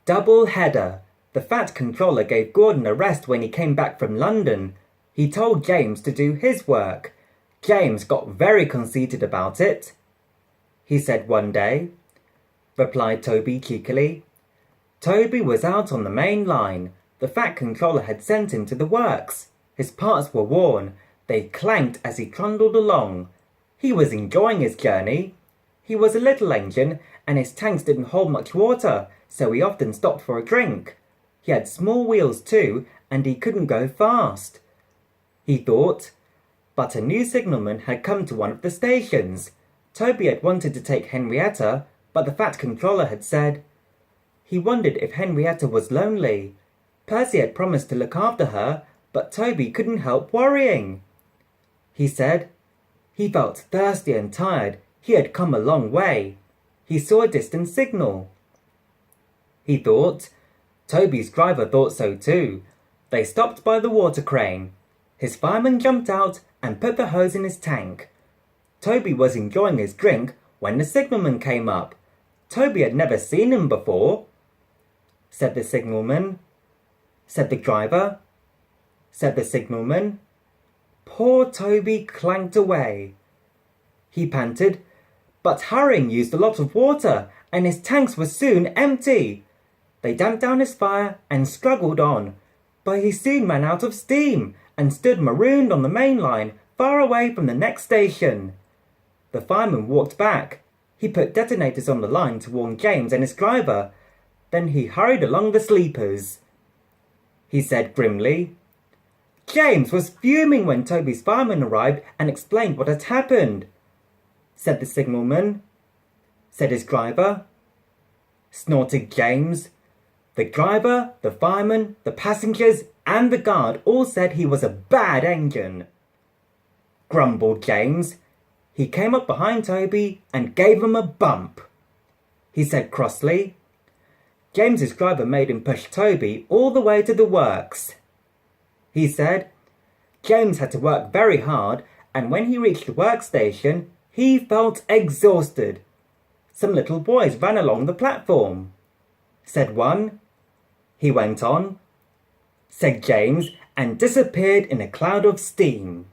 Double Header. The Fat Controller gave Gordon a rest when he came back from London. He told James to do his work. James got very conceited about it. He said one day, replied Toby cheekily. Toby was out on the main line. The Fat Controller had sent him to the works. His parts were worn. They clanked as he trundled along. He was enjoying his journey. He was a little engine, and his tanks didn't hold much water, so he often stopped for a drink. He had small wheels too, and he couldn't go fast. He thought, but a new signalman had come to one of the stations. Toby had wanted to take Henrietta, but the Fat Controller had said. He wondered if Henrietta was lonely. Percy had promised to look after her, but Toby couldn't help worrying. He said he felt thirsty and tired. He had come a long way. He saw a distant signal. He thought. Toby's driver thought so too. They stopped by the water crane. His fireman jumped out and put the hose in his tank. Toby was enjoying his drink when the signalman came up. Toby had never seen him before. Said the signalman. Said the driver. Said the signalman. Poor Toby clanked away. He panted, but hurrying used a lot of water, and his tanks were soon empty. They damped down his fire and struggled on, but he soon ran out of steam and stood marooned on the main line, far away from the next station. The fireman walked back. He put detonators on the line to warn James and his driver. Then he hurried along the sleepers. He said grimly. James was fuming when Toby's fireman arrived and explained what had happened. Said the signalman. Said his driver. Snorted James. The driver, the fireman, the passengers, and the guard all said he was a bad engine. Grumbled James. He came up behind Toby and gave him a bump. He said crossly. James's driver made him push Toby all the way to the works. He said James had to work very hard, and when he reached the workstation, he felt exhausted. Some little boys ran along the platform. Said one. He went on. Said James, and disappeared in a cloud of steam.